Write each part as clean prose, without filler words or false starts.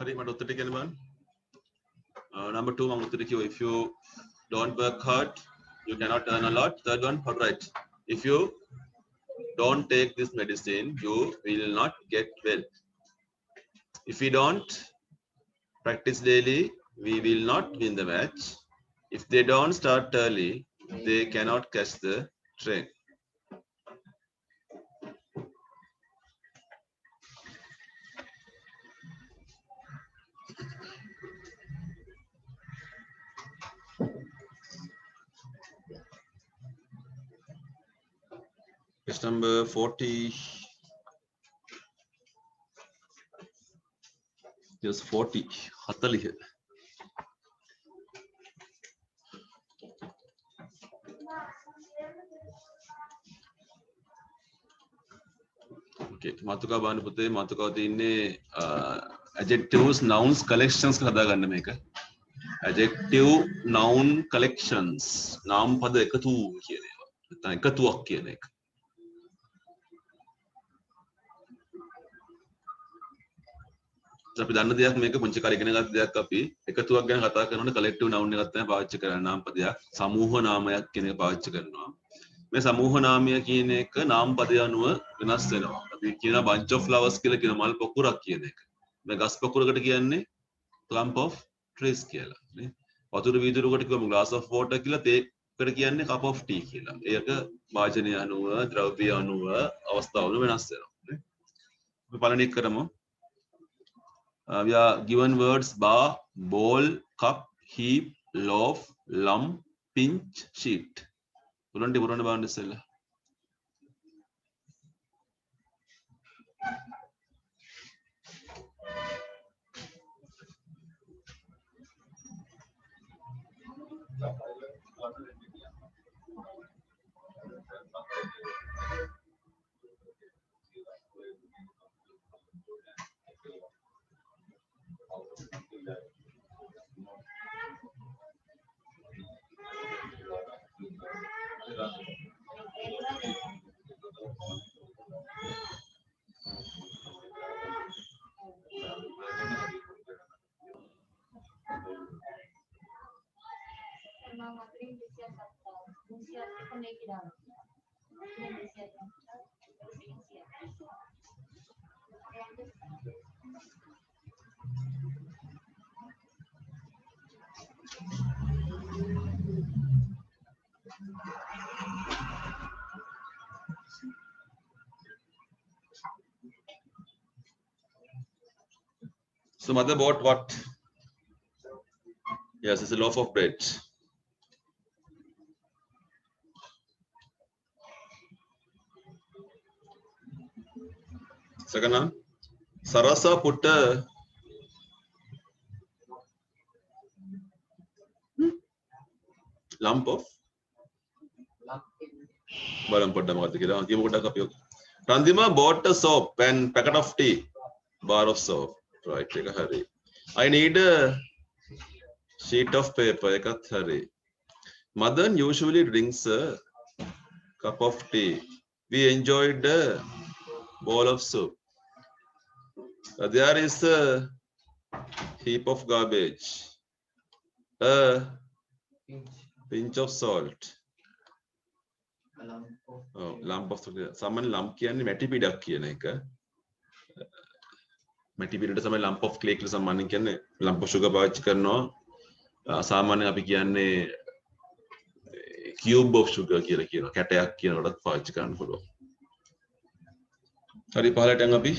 හරි මට උත්තර කියන්න බලන්න. Number 2 මම උත්තර කිව්වා if you don't work hard you cannot earn a lot. Third one all right. If you don't take this medicine you will not get well. If we don't practice daily we will not win the match. If they don't start early they cannot catch the train. Question number 40. Yes, 40. 40. Okay. මාතෘකා බලන්න පුතේ මාතෘකාව තියෙන්නේ adjectives nouns collections හදා ගන්න මේක. Adjective noun collections නාම පද එකතු කියන ඒවා. නැත්නම් එකතුවක් කියන එක. අපි දන්න දෙයක් මේක පුංචි කාලේ ඉගෙන ගත්ත දෙයක් අපි එකතුවක් ගැන කතා කරනකොට collective noun එකක් තමයි පාවිච්චි කරන්නේ නාම පදයක් සමූහ නාමයක් කියන එක පාවිච්චි කරනවා. මේ සමූහ නාමය කියන එක නාම පදය අනුව වෙනස් වෙනවා. අපි කියන bunch of flowers කියලා කියන මල් පොකුරක් කියන එක. මේ ගස් පොකුරකට කියන්නේ clump of trees කියලා නේ. වතුර වීදුරුවකට කියමු glass of water කියලා තේකට කියන්නේ cup of tea කියලා. ඒක වාචනය අනුව ද්‍රව්‍ය අනුව අවස්ථාවල වෙනස් වෙනවා නේ. අපි පළවෙනි එක කරමු. We are given words bar, ball, cup, heap, loaf, lump, pinch, sheet. Ulanti buranda baan isella. So mother bought what? Yes, it's a loaf of bread. Second one, Sarasa put a lump of Randima bought a soap and packet of tea, bar of soap. Right, take a hurry. I need a sheet of paper. Take a hurry. Mother usually drinks a cup of tea. We enjoyed a bowl of soup. There is a heap of garbage. A pinch of salt. Oh, lump of salt. Someone lump කියන්නේ මැටි පිටක් කියන එක. මැටි පිටට තමයි lump of clay කියලා සම්මානයෙන් කියන්නේ lump of sugar පාවිච්චි කරනවා. සාමාන්‍යයෙන් අපි කියන්නේ cube of sugar කියලා කියනවා. කැටයක් කියන කොටත් පාවිච්චි කරන්න පුළුවන්. හරි පහලට යන් අපි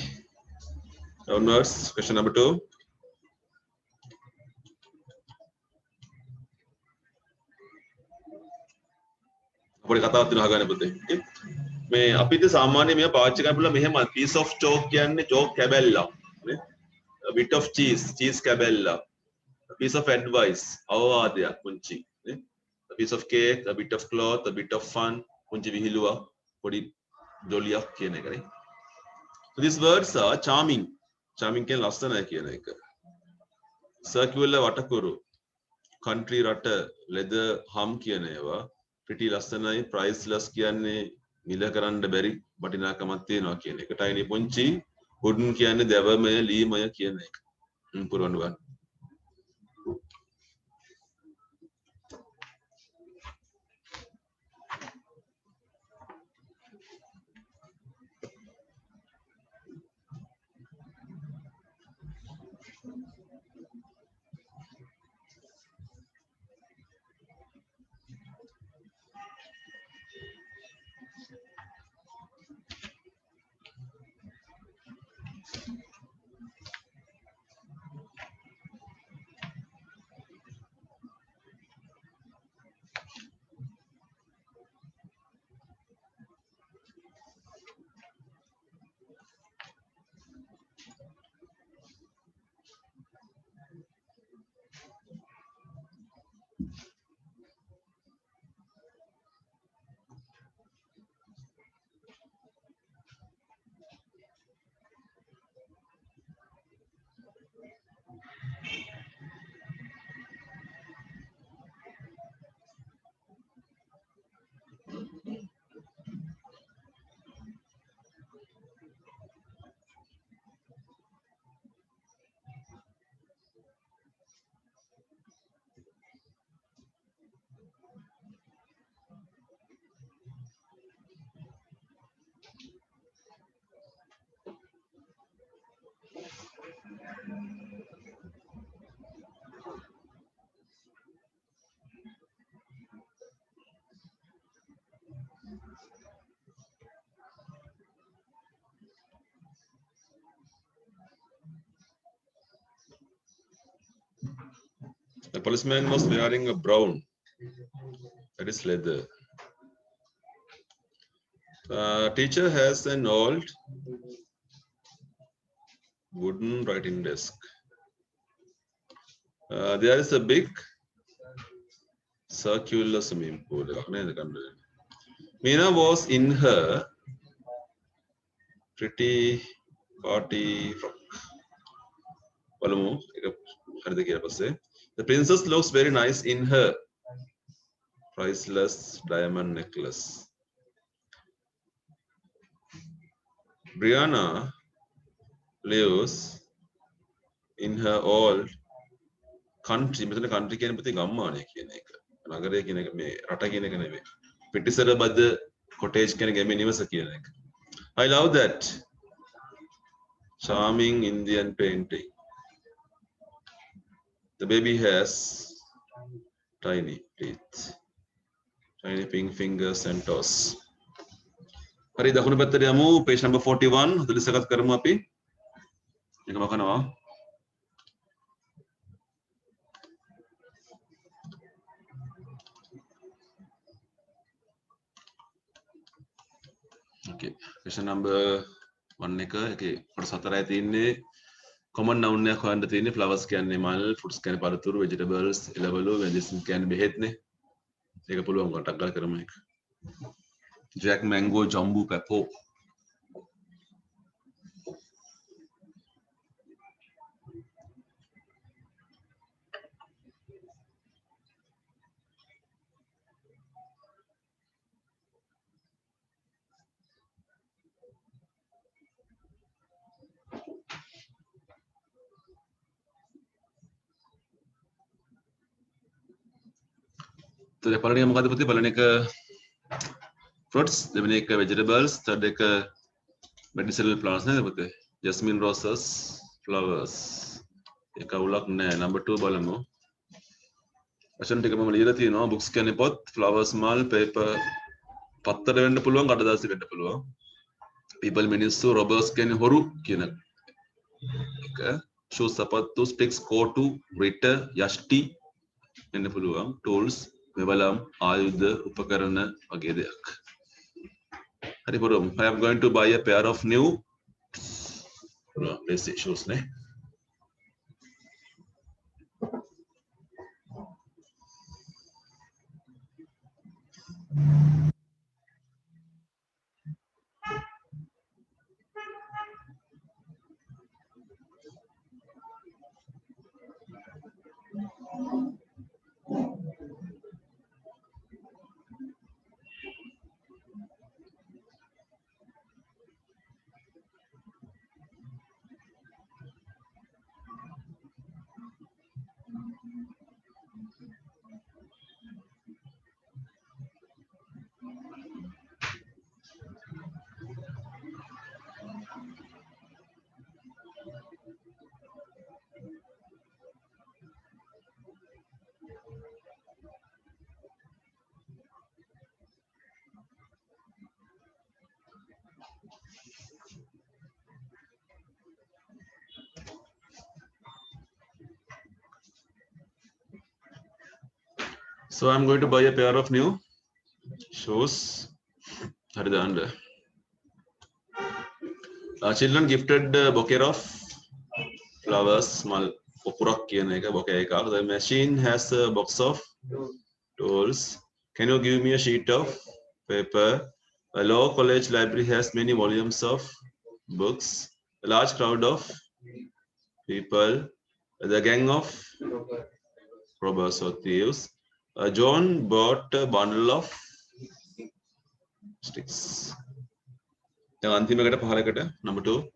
downwards question number 2. අපේ කතාවක් දින අහගන්න පුතේ. මේ අපිට සාමාන්‍යයෙන් මේවා පාවිච්චි කරන්න පුළුවන් මෙහෙම piece of chalk කියන්නේ chalk කැබැල්ලක් නේ. A bit of cheese කැබැල්ලක්. A piece of advice අවවාදයක් පුංචි නේ. A piece of cake, a bit of cloth, a bit of fun පුංචි විහිළුවක් පොඩි ජොලියක් කියන එක නේ. So these words are charming. Charming කියන්නේ ලස්සනයි කියන එක. Circular වටකුරු. Country රට leather hum කියන ඒවා. Pretty ලස්සනයි. Priceless කියන්නේ මිල කරන්න බැරි වටිනාකමක් තියෙනවා කියන එක. Tiny පුංචි. Wooden කියන්නේ දැවමය ලීමය කියන එක. පුළුවන් ගන්න. The policeman was wearing a brown, that is leather. Teacher has an old wooden writing desk. There is a big circular swimming pool. Meena was in her pretty party frock. The princess looks very nice in her priceless diamond necklace. Brianna lives in her old country. මෙතන country කියන පොතේ ගම්මානය කියන එක. නගරය කියන එක මේ රට කියන එක නෙවෙයි. පිටිසර බද cottage කියන ගැමේ නිවස කියන එක. I love that charming Indian painting. The baby has tiny teeth, tiny pink fingers and toes. හරි දකුණු පැත්තට යමු page number 41 41 කරමු අපි. මේක මොකනවා? Okay, question number 1 එක ඒකේ කොටස් හතරයි තියෙන්නේ. common noun එකක් හොයන්න තියෙන්නේ. flowers කියන්නේ මල්, fruits කියන්නේ පළතුරු, vegetables එළවලු, medicine කියන්නේ බෙහෙත්නේ. ඒක පුළුවන් කොටක් ගාලා කරමු ඒක. Jack, mango, jambu, pepper. तो पढ़ने का मौका देते पढ़ने का fruits देने का vegetables थर्ड का medicinal plants नहीं देते jasmine roses flowers एक उलक ने number 2 බලමු වචන ටික මම ලියලා තියෙනවා books කියන්නේ පොත් flowers මල් paper පත්තර වෙන්න පුළුවන් කඩදාසි වෙන්න පුළුවන් people මිනිස්සු robbers කියන්නේ හොරු කියන එක shoes සපත්තු sticks kotu ritter yashti වෙන්න පුළුවන් tools මෙවලම් ආයුධ උපකරණ වගේ දෙයක්. හරි බොරම් I am going to buy a pair of new basic shoes නේ. So I'm going to buy a pair of new shoes. Haridanda. Children gifted a bouquet of flowers. Small bouquet. The machine has a box of tools. Can you give me a sheet of paper? A law college library has many volumes of books. A large crowd of people. The gang of robbers or thieves. John bought a bundle of sticks. Number 2.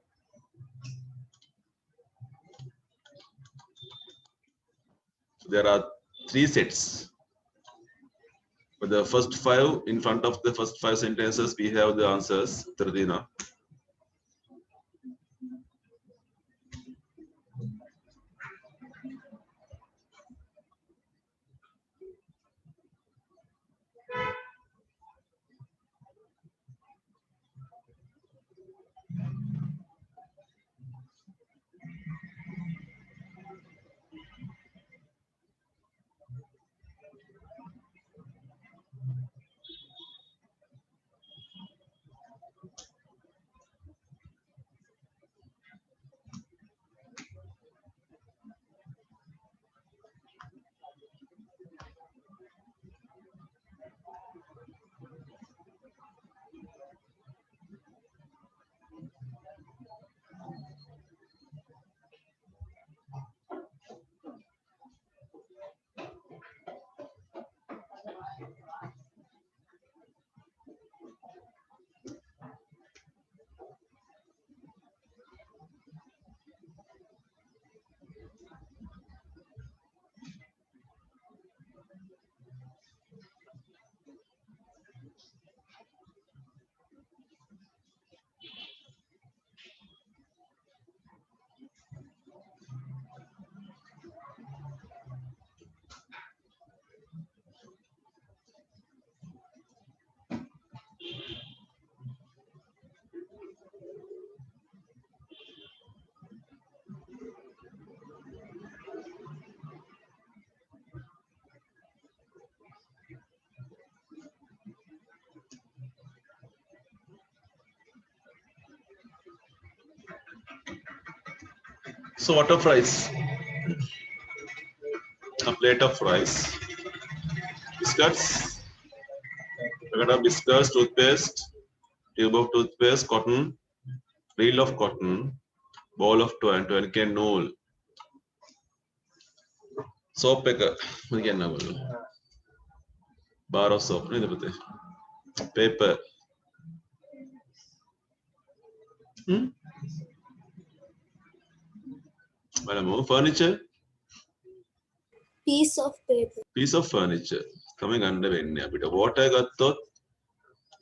There are 3 sets. For the first 5, in front of the first 5 sentences, we have the answers. Tardina. So what of rice? A plate of rice. Biscuits. Packet of biscuits, toothpaste, tube of toothpaste, cotton, reel of cotton, ball of twine, twine can null. Soap packer. Bar of soap. Paper. Madam, furniture. Piece of paper. Piece of furniture. Coming under a bit of water got thought.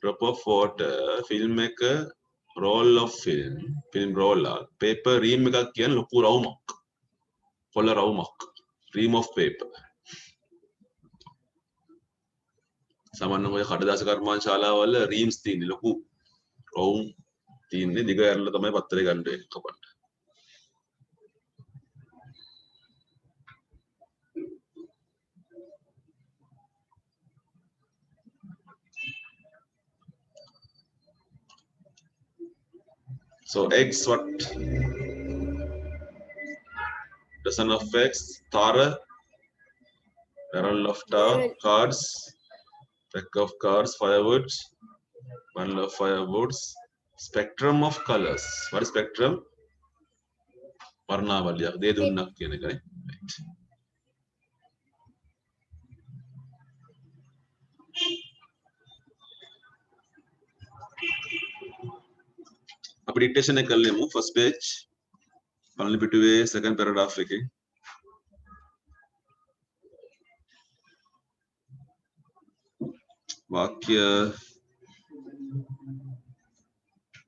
Drop of water, filmmaker, roll of film roller, paper ream එක කියන ලොකු රවුමක්. පොළ රවුමක්. ream of paper. සාමාන්‍යයෙන් ඔය කඩදාසි කර්මාන්ත ශාලාවල reams තියෙන්නේ ලොකු රවුම් තියෙන්නේ දිග ඇරලා තමයි පත්තරේ ගන්න වෙන්නේ කපන්න. So eggs, what? Dozen of eggs, Tara, barrel of tar, cards, pack of cards, firewood, bundle of firewoods, spectrum of colors. What is spectrum? Varnavaliya. They do not කියන එකනේ. Right. අපි dictation එක කරලෙමු first page. පළවෙනි පිටුවේ second paragraph එකේ. වාක්‍ය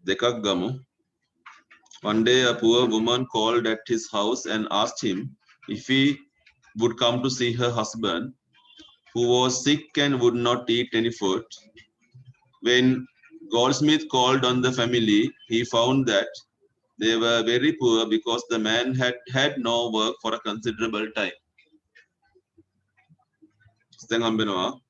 දෙකක් ගමු. One day a poor woman called at his house and asked him if he would come to see her husband, who was sick and would not eat any food. When Goldsmith called on the family, he found that they were very poor because the man had had no work for a considerable time. දැන් හම්බෙනවා.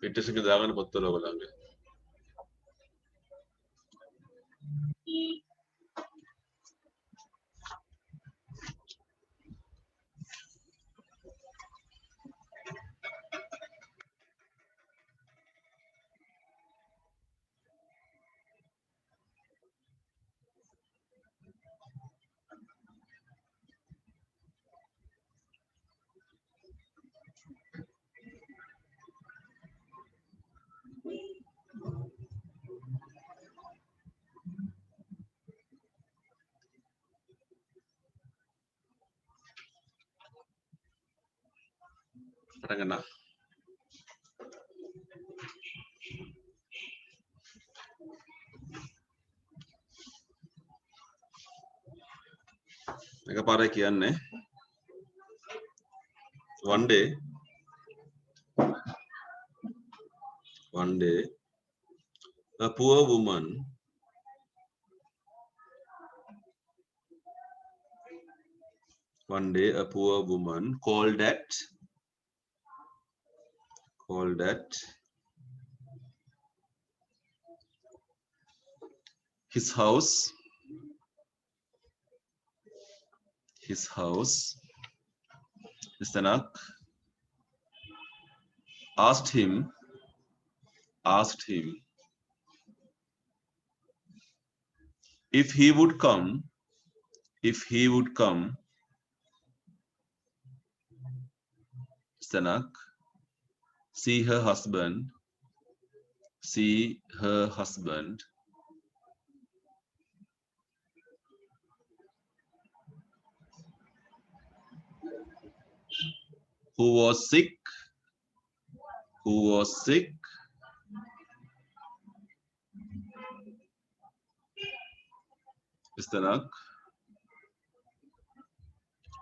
පිටස් එක දාගන්න පොත්වල ඔයගොල්ලන්ගේ. පටන් ගන්න. එකපාරයි කියන්නේ. One day a poor woman called at his house Istanak asked him if he would come Istanak see her husband who was sick Istanak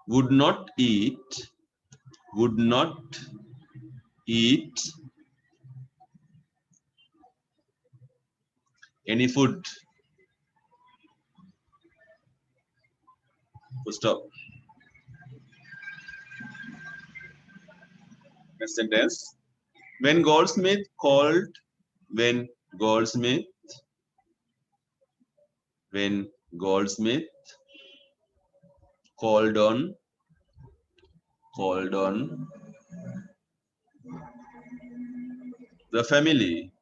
would not eat any food. Full stop. Next sentence. When Goldsmith called on the family,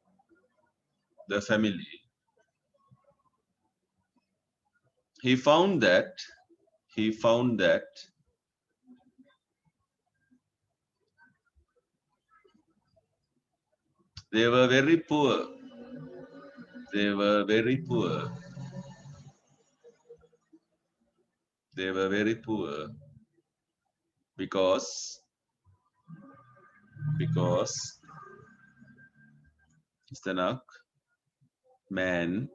he found that they were very poor because Istanak man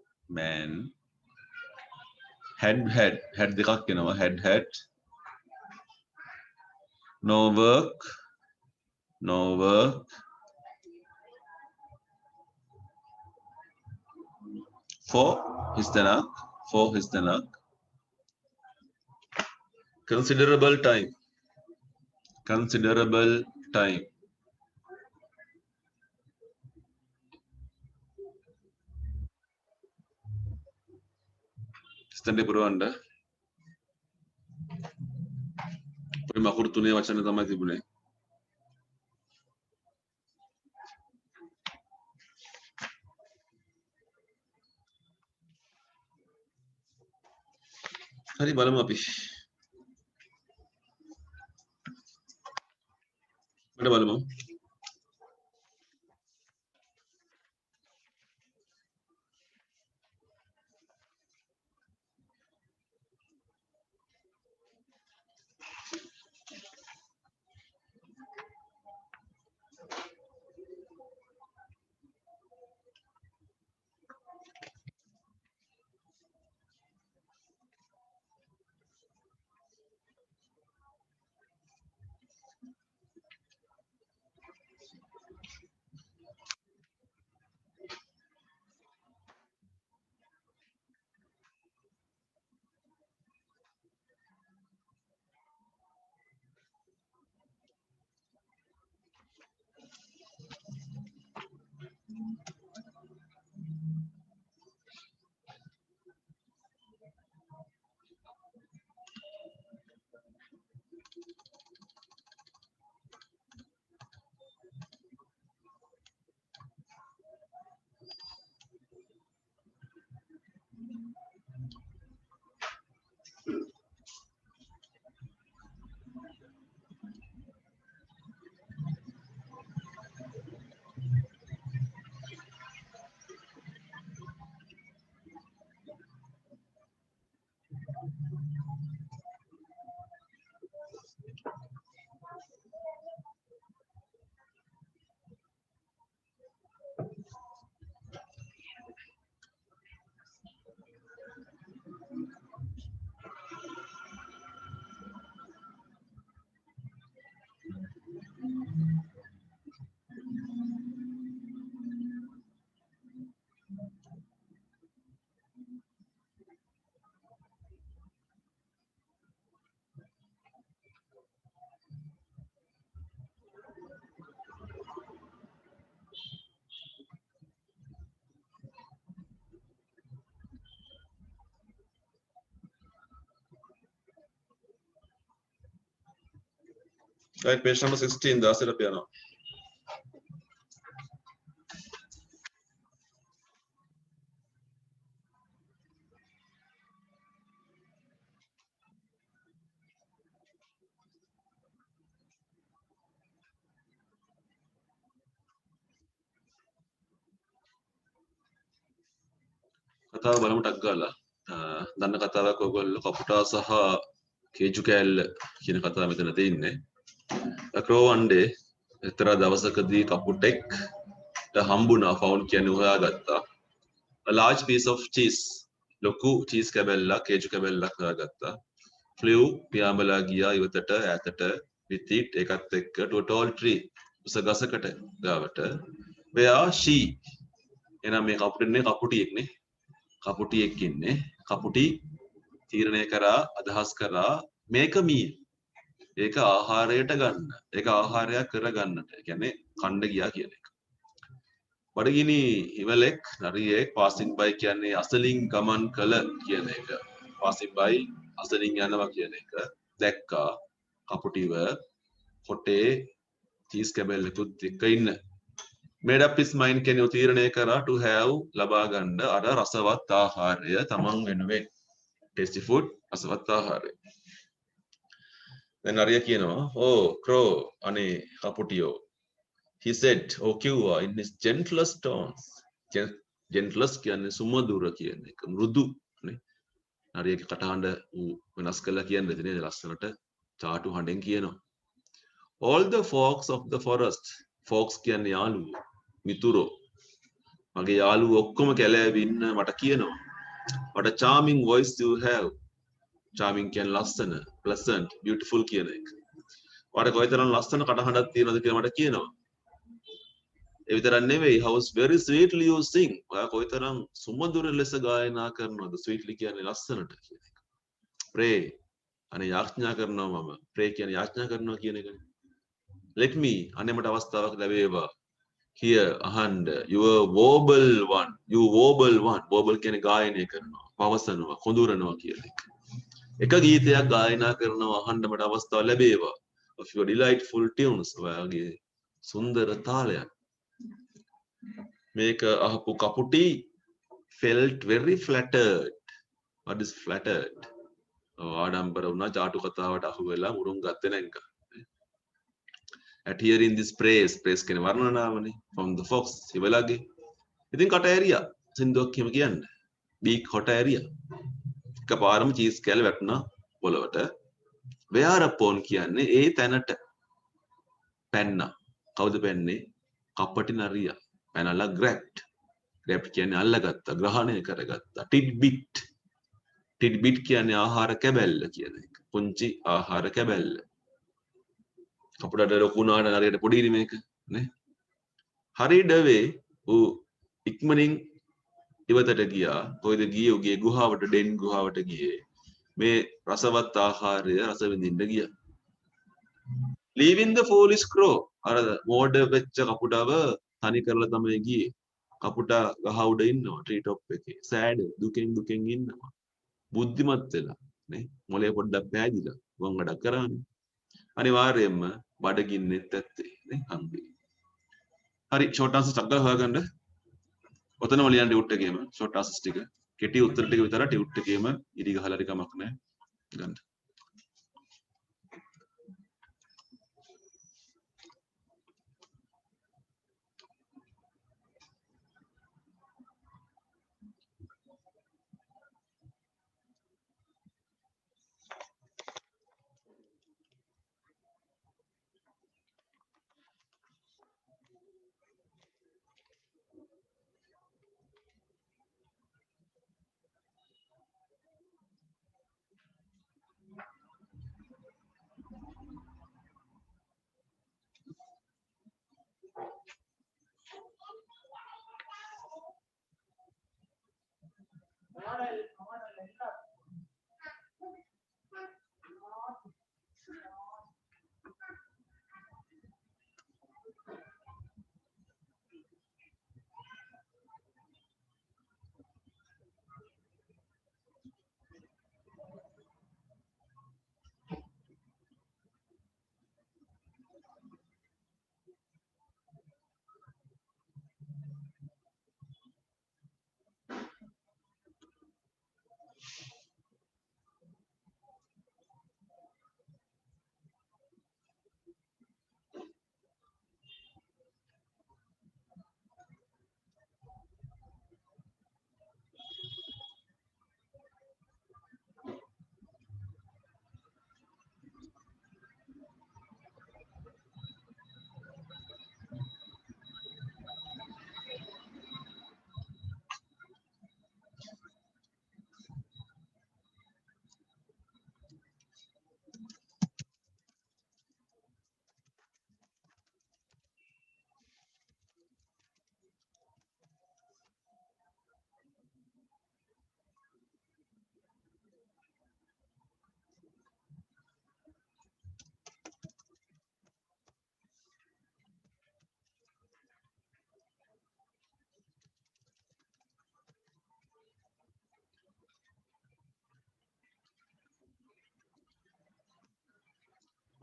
had දෙකක් එනවා had no work for Istanak considerable time ස්තන්ඩේ පුරවන්න පොඩි මකුරු තුනේ වචන තමයි තිබුණේ හරි බලමු අපි බලමු Right, page number 16 දාසෙට යනවා. කතාව බලමු ටක් ගාලා. දන්න කතාවක් ඔයගොල්ලෝ කපුටා සහ කේජු කෑල්ල කියන කතාව මෙතන තියෙන්නේ. crow one day එක්තරා දවසකදී කපුටෙක් හම්බුණා ෆවුන්ඩ් කියන්නේ හොයාගත්තා. a large piece of cheese ලොකු චීස් කැබැල්ලක් කේජු කැබැල්ලක් හොයාගත්තා. flew පියාඹලා ගියා ඉවතට ඈතට with it ඒකත් එක්ක to a tall tree උස ගසකට ගාවට where she එනම් මේ කපුටන්නේ කපුටියෙක්නේ කපුටියෙක් ඉන්නේ කපුටි තීරණය කරා අදහස් කරා මේක මීල් ඒක ආහාරයට ගන්න ඒක ආහාරයක් කරගන්නට ඒ කියන්නේ කණ්ඩ ගියා කියන එක බඩගිනි ඉවලෙක් නරියෙක් passing by කියන්නේ අසලින් ගමන් කළ කියන එක passing by අසලින් යනවා කියන එක දැක්කා කපුටිව කොටේ චීස් කැබල්ලකුත් එක්ක ඉන්න made up his mind කියන්නේ තීරණය කරා to have ලබා ගන්න අර රසවත් ආහාරය තමන් වෙනුවෙන් tasty food රසවත් ආහාරය දැන් අරියා කියනවා oh crow අනේ කපුටියෝ he said oh කිව්වා in his gentlest tones gentlest කියන්නේ සුමధుර කියන එක මෘදු නේ අරියාගේ කටහඬ වෙනස් කළා කියන්නේ නේද ලස්සනට චාටු හඬෙන් කියනවා all the folks of the forest folks කියන්නේ යාළුවෝ මිතුරෝ මගේ යාළුවෝ ඔක්කොම කැලෑවේ ඉන්න මට කියනවා what a charming voice you have charming කියන්නේ ලස්සන pleasant beautiful කියන එක වාට කොයිතරම් ලස්සන කටහඬක් තියෙනවද කියලා මට කියනවා ඒ විතරක් නෙවෙයි how very sweetly you sing ඔයා කොයිතරම් සුමధుර ලෙස ගායනා කරනවද sweetly කියන්නේ ලස්සනට කියන එක pray අනේ යාඥා කරනවා මම pray කියන්නේ යාඥා කරනවා කියන එකනේ let me අනේ මට අවස්ථාවක් ලැබේවා here අහන්න you warble one කියන්නේ ගායනය කරනවා පවසනවා කොඳුරනවා කියන එක ගීතයක් ගායනා කරනවා අහන්න මට අවස්ථාවක් ලැබේවා of your delightful tunes ඔයාගේ සුන්දර තාලයක් මේක අහපු කපුටි felt very flattered what is flattered ආඩම්බර වුණා චාටු කතාවට අහු වෙලා මුරුන් ගත්තේ නැංග at hearing this praise කියන්නේ වර්ණනාවනේ from the fox ඉවලගේ ඉතින් කට ඇරියා සින්දුවක් කියම කියන්නේ බීක් හොට ඇරියා එකපාරම චීස් කැල වැටුණා පොළවට whereupon කියන්නේ ඒ තැනට පැන්නා කවුද පැන්නේ කපටි නරියා පැනලා grabbed කියන්නේ අල්ලගත්තා ග්‍රහණය කරගත්තා tidbit කියන්නේ ආහාර කැබැල්ල කියන එක පුංචි ආහාර කැබැල්ල කපුටට ලොකුනාට නරියට පොඩිනේ මේක නේ hurried away ඌ ඉක්මනින් ඉවතට ගියා කොයිද ගියේ උගේ ගුහාවට ඩෙන් ගුහාවට ගියේ මේ රසවත් ආහාරය රස විඳින්න ගියා leaving the foolish crow අර මෝඩ වෙච්ච කපුටව තනි කරලා තමයි ගියේ කපුටා ගහ උඩ ඉන්නවා tree top එකේ sad දුකෙන් ඉන්නවා බුද්ධිමත් වෙලා නේ මොලේ පොඩ්ඩක් පෑදිලා වම් වැඩක් කරානේ අනිවාර්යයෙන්ම බඩගින්නෙත් ඇත්තේ නේ හංගි හරි ෂෝට් ආන්සර්ස් ටක් ගාලා හොයාගන්න ඔතනම ලියන්න ටියුට් එකේම ෂෝට් ආන්සර්ස් ටික කෙටි උත්තර ටික විතර ටියුට් එකේම ඉරි ගහලා හරි කමක් නැහැ ගන්න.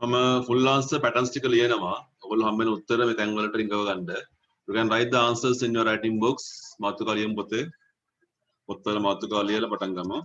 මම full answer patterns ටික ලියනවා. ඔයගොල්ලෝ හම්බ වෙන උත්තර මේ තැන් වලට රිංගව ගන්න. You can write the answers in your writing books. මාතෘකා ලියමු පොතේ. පොත්වල මාතෘකා ලියලා පටන් ගමු.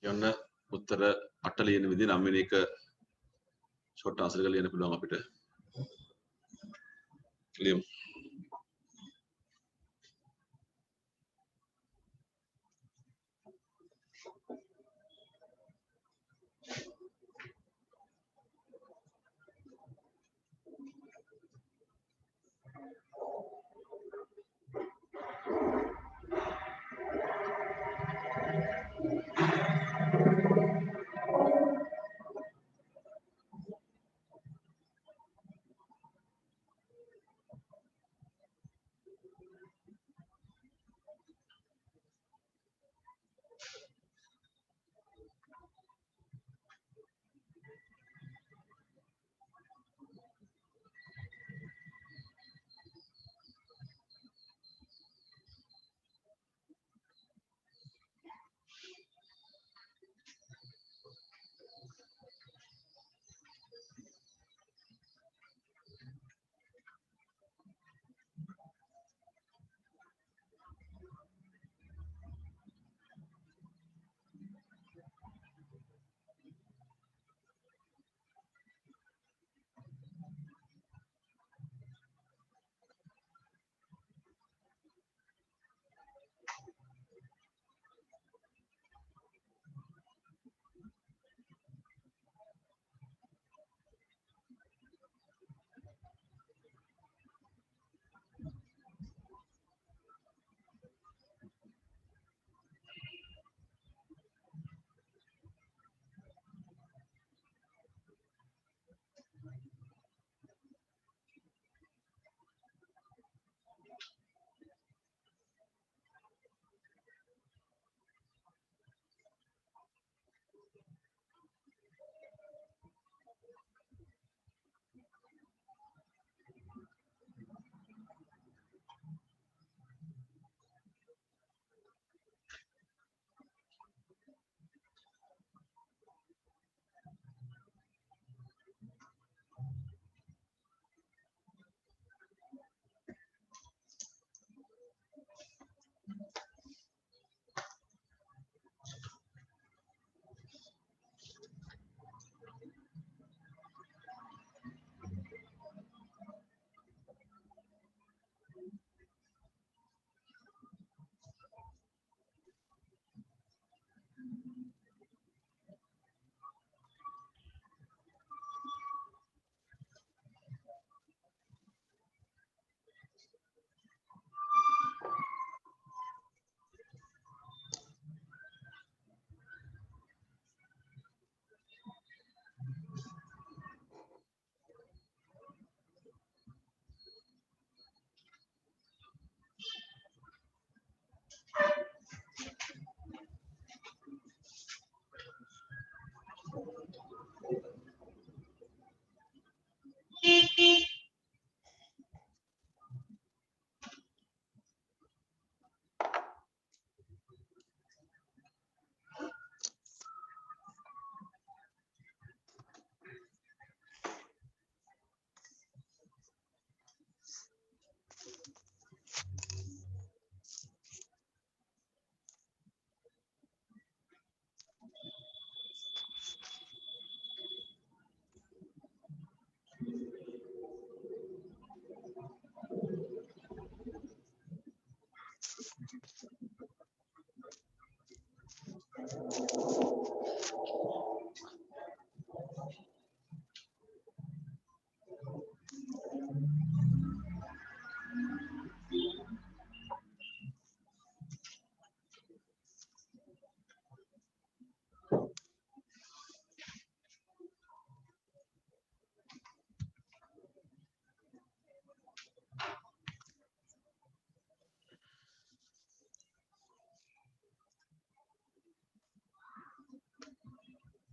යන්න උත්තර 8 ලියන විදිහ 9 වෙනි එක ෂොට් ආන්සර් එක ලියන්න පුළුවන් අපිට. ලියමු.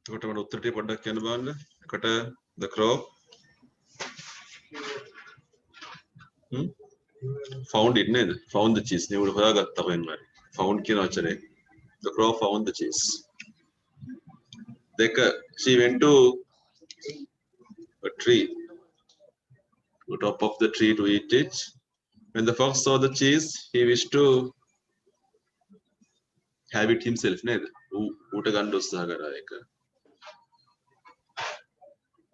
එතකොට මට උත්තර ටික පොඩ්ඩක් කියන්න බලන්න. එකට the crow found it නේද? found the cheese. නේ උඩ හොයාගත්තා වෙන්න හරි. found කියන වචනේ. The crow found the cheese. දෙක she went to a tree. To top of the tree to eat it. When the fox saw the cheese, he wished to have it himself නේද? ඌට ගන්න උත්සාහ කරා ඒක.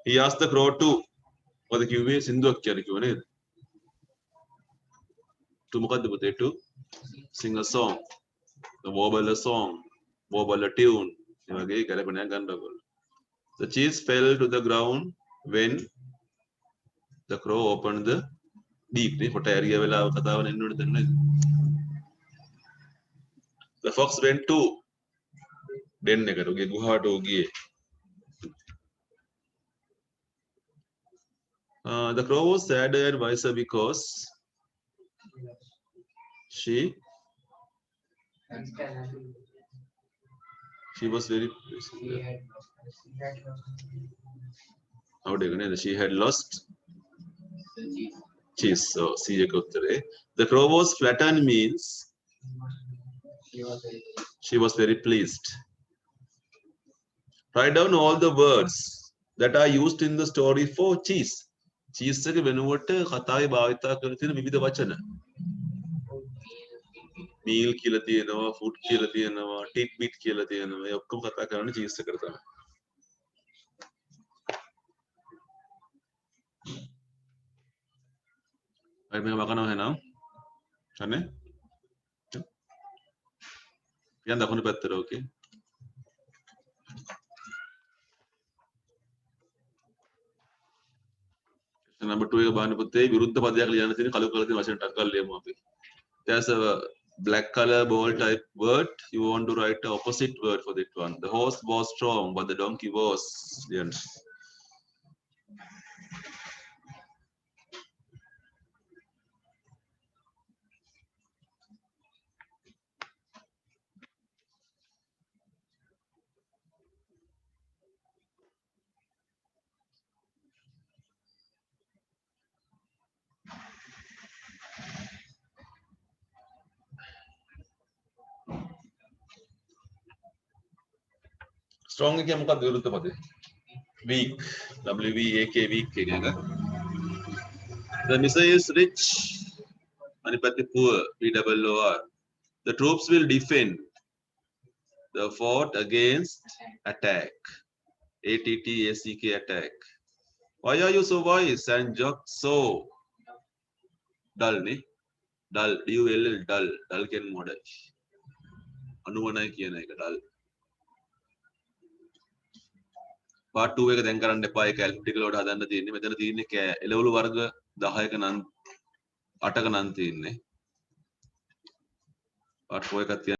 He asked the crow to මොකද කිව්වේ සින්දුවක් කියලා කිව්ව නේද? To මොකද්ද පුතේ? To sing a song. The warble a song. Warble a tune. ඒ වගේ ගැලපෙනයක් ගන්න ඕගොල්ලෝ. The cheese fell to the ground when the crow opened the deep නේ කොට ඇරිය වෙලාව කතාව නෙන්න ඕනේ දැන් නේද? The fox went to den එකට උගේ ගුහාවට ගියේ. The crow was sadder and wiser because she was very she had lost cheese. So see එක උත්තරේ. The crow was flattened means she was very pleased. Write down all the words that are used in the story for cheese. cheese එක වෙනුවට කතාවේ භාවිතා කරන තියෙන විවිධ වචන. meal කියලා තියෙනවා, food කියලා තියෙනවා, tidbit කියලා තියෙනවා. ඒ ඔක්කොම කතා කරන්නේ cheese එකට තමයි. හරි මේක මකනවා එහෙනම්. හරිනේ? යන්න දකුණු පැත්තට ඕකේ. number 2 එක බලන්න පුතේ විරුද්ධ පදයක් ලියන්න තියෙන කළු කළු තියෙන වචන ටක් කරලා ලියමු අපි. There's a black color bold type word. You want to write the opposite word for that one. The horse was strong, but the donkey was young. Strong එක මොකක්ද විරුද්ධ පදේ? Weak. WEAK weak එක. The miser is rich. අනිත් පැත්තේ poor. POOR. The troops will defend. The fort against attack. ATTACK attack. Why are you so wise and Jock so dull? Ne? Dull. DULL dull. Dull කියන්නේ මොඩයි. අනුවණයි කියන එක dull. part 2 එක දැන් කරන්න එපා. ඒක ඇල්ෆබෙටිකල් වලට හදන්න තියෙන්නේ. මෙතන තියෙන්නේ එළවලු වර්ග 10ක නම් 8ක නම් තියෙන්නේ. part 4 එකක්